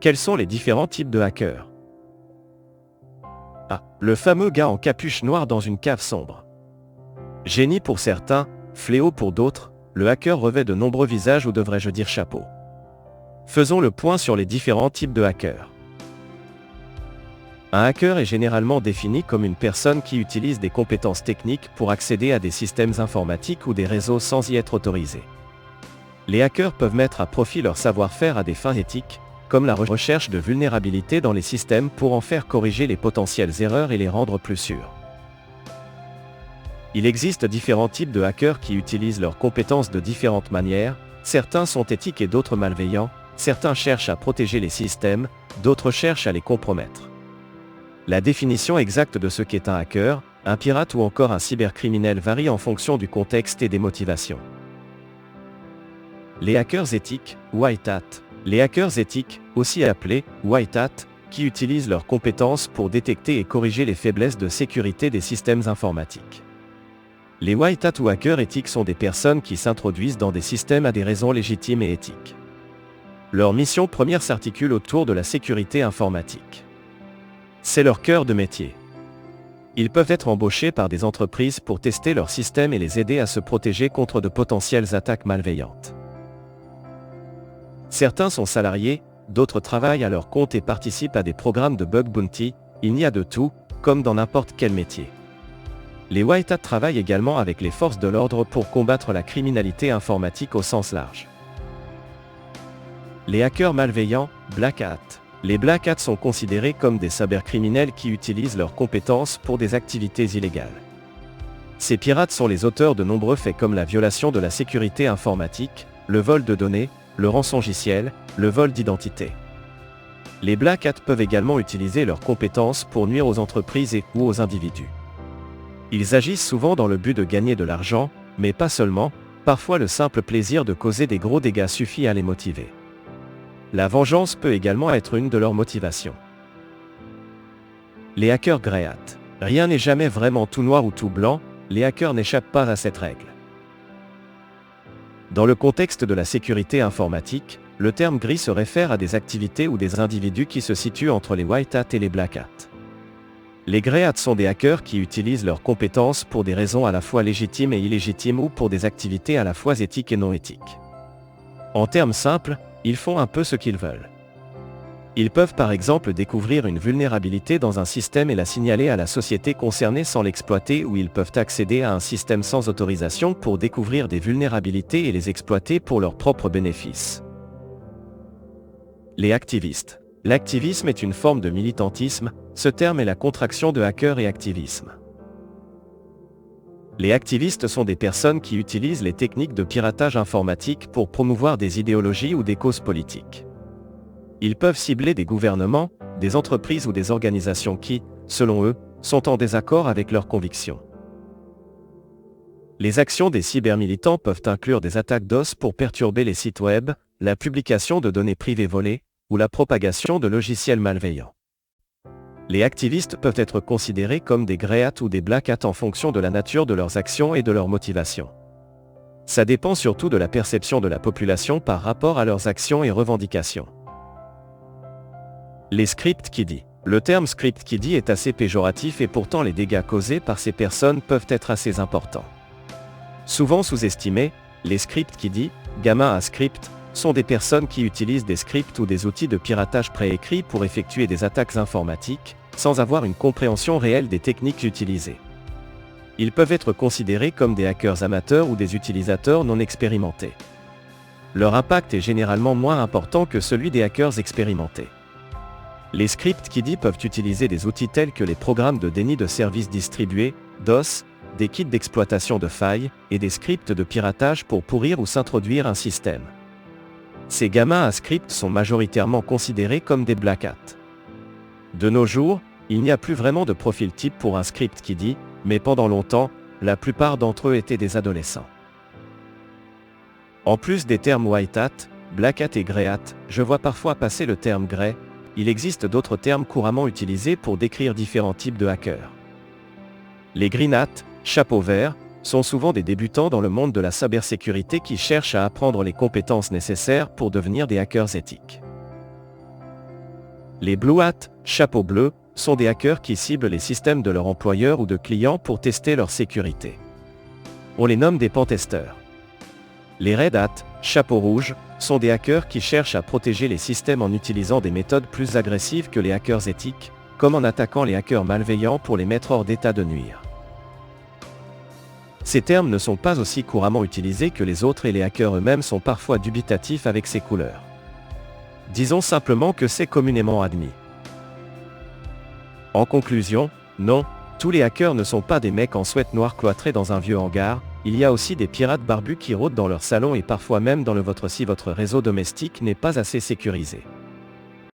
Quels sont les différents types de hackers? Ah, le fameux gars en capuche noire dans une cave sombre. Génie pour certains, fléau pour d'autres, le hacker revêt de nombreux visages ou devrais-je dire chapeaux. Faisons le point sur les différents types de hackers. Un hacker est généralement défini comme une personne qui utilise des compétences techniques pour accéder à des systèmes informatiques ou des réseaux sans y être autorisé. Les hackers peuvent mettre à profit leur savoir-faire à des fins éthiques, comme la recherche de vulnérabilités dans les systèmes pour en faire corriger les potentielles erreurs et les rendre plus sûrs. Il existe différents types de hackers qui utilisent leurs compétences de différentes manières, certains sont éthiques et d'autres malveillants, certains cherchent à protéger les systèmes, d'autres cherchent à les compromettre. La définition exacte de ce qu'est un hacker, un pirate ou encore un cybercriminel varie en fonction du contexte et des motivations. Les hackers éthiques, white hat. Les hackers éthiques, aussi appelés white hat, qui utilisent leurs compétences pour détecter et corriger les faiblesses de sécurité des systèmes informatiques. Les white hat ou hackers éthiques sont des personnes qui s'introduisent dans des systèmes à des raisons légitimes et éthiques. Leur mission première s'articule autour de la sécurité informatique. C'est leur cœur de métier. Ils peuvent être embauchés par des entreprises pour tester leurs systèmes et les aider à se protéger contre de potentielles attaques malveillantes. Certains sont salariés, d'autres travaillent à leur compte et participent à des programmes de bug bounty, il y a de tout, comme dans n'importe quel métier. Les white hat travaillent également avec les forces de l'ordre pour combattre la criminalité informatique au sens large. Les hackers malveillants, black hat. Les black hats sont considérés comme des cybercriminels qui utilisent leurs compétences pour des activités illégales. Ces pirates sont les auteurs de nombreux faits comme la violation de la sécurité informatique, le vol de données, le rançongiciel, le vol d'identité. Les black hats peuvent également utiliser leurs compétences pour nuire aux entreprises et ou aux individus. Ils agissent souvent dans le but de gagner de l'argent, mais pas seulement, parfois le simple plaisir de causer des gros dégâts suffit à les motiver. La vengeance peut également être une de leurs motivations. Les hackers grey hat. Rien n'est jamais vraiment tout noir ou tout blanc, les hackers n'échappent pas à cette règle. Dans le contexte de la sécurité informatique, le terme gris se réfère à des activités ou des individus qui se situent entre les white hat et les black hat. Les grey hat sont des hackers qui utilisent leurs compétences pour des raisons à la fois légitimes et illégitimes ou pour des activités à la fois éthiques et non éthiques. En termes simples, ils font un peu ce qu'ils veulent. Ils peuvent par exemple découvrir une vulnérabilité dans un système et la signaler à la société concernée sans l'exploiter, ou ils peuvent accéder à un système sans autorisation pour découvrir des vulnérabilités et les exploiter pour leurs propres bénéfices. Les activistes. L'activisme est une forme de militantisme, ce terme est la contraction de hacker et activisme. Les activistes sont des personnes qui utilisent les techniques de piratage informatique pour promouvoir des idéologies ou des causes politiques. Ils peuvent cibler des gouvernements, des entreprises ou des organisations qui, selon eux, sont en désaccord avec leurs convictions. Les actions des cybermilitants peuvent inclure des attaques DOS pour perturber les sites web, la publication de données privées volées, ou la propagation de logiciels malveillants. Les activistes peuvent être considérés comme des grey hat ou des black hat en fonction de la nature de leurs actions et de leurs motivations. Ça dépend surtout de la perception de la population par rapport à leurs actions et revendications. Les script kiddie. Le terme script kiddie est assez péjoratif et pourtant les dégâts causés par ces personnes peuvent être assez importants. Souvent sous-estimés, les script kiddie, gamins à script, sont des personnes qui utilisent des scripts ou des outils de piratage préécrits pour effectuer des attaques informatiques, sans avoir une compréhension réelle des techniques utilisées. Ils peuvent être considérés comme des hackers amateurs ou des utilisateurs non expérimentés. Leur impact est généralement moins important que celui des hackers expérimentés. Les script kiddie peuvent utiliser des outils tels que les programmes de déni de services distribués, DOS, des kits d'exploitation de failles, et des scripts de piratage pour pourrir ou s'introduire un système. Ces gamins à script sont majoritairement considérés comme des black hat. De nos jours, il n'y a plus vraiment de profil type pour un script kiddie, mais pendant longtemps, la plupart d'entre eux étaient des adolescents. En plus des termes white hat, black hat et grey hat, je vois parfois passer le terme grey. Il existe d'autres termes couramment utilisés pour décrire différents types de hackers. Les green hat, chapeau vert, sont souvent des débutants dans le monde de la cybersécurité qui cherchent à apprendre les compétences nécessaires pour devenir des hackers éthiques. Les Blue Hat, chapeau bleu, sont des hackers qui ciblent les systèmes de leur employeur ou de clients pour tester leur sécurité. On les nomme des pentesters. Les Red Hat, chapeau rouge, sont des hackers qui cherchent à protéger les systèmes en utilisant des méthodes plus agressives que les hackers éthiques, comme en attaquant les hackers malveillants pour les mettre hors d'état de nuire. Ces termes ne sont pas aussi couramment utilisés que les autres et les hackers eux-mêmes sont parfois dubitatifs avec ces couleurs. Disons simplement que c'est communément admis. En conclusion, non, tous les hackers ne sont pas des mecs en sweat noir cloîtrés dans un vieux hangar, il y a aussi des pirates barbus qui rôdent dans leur salon et parfois même dans le vôtre si votre réseau domestique n'est pas assez sécurisé.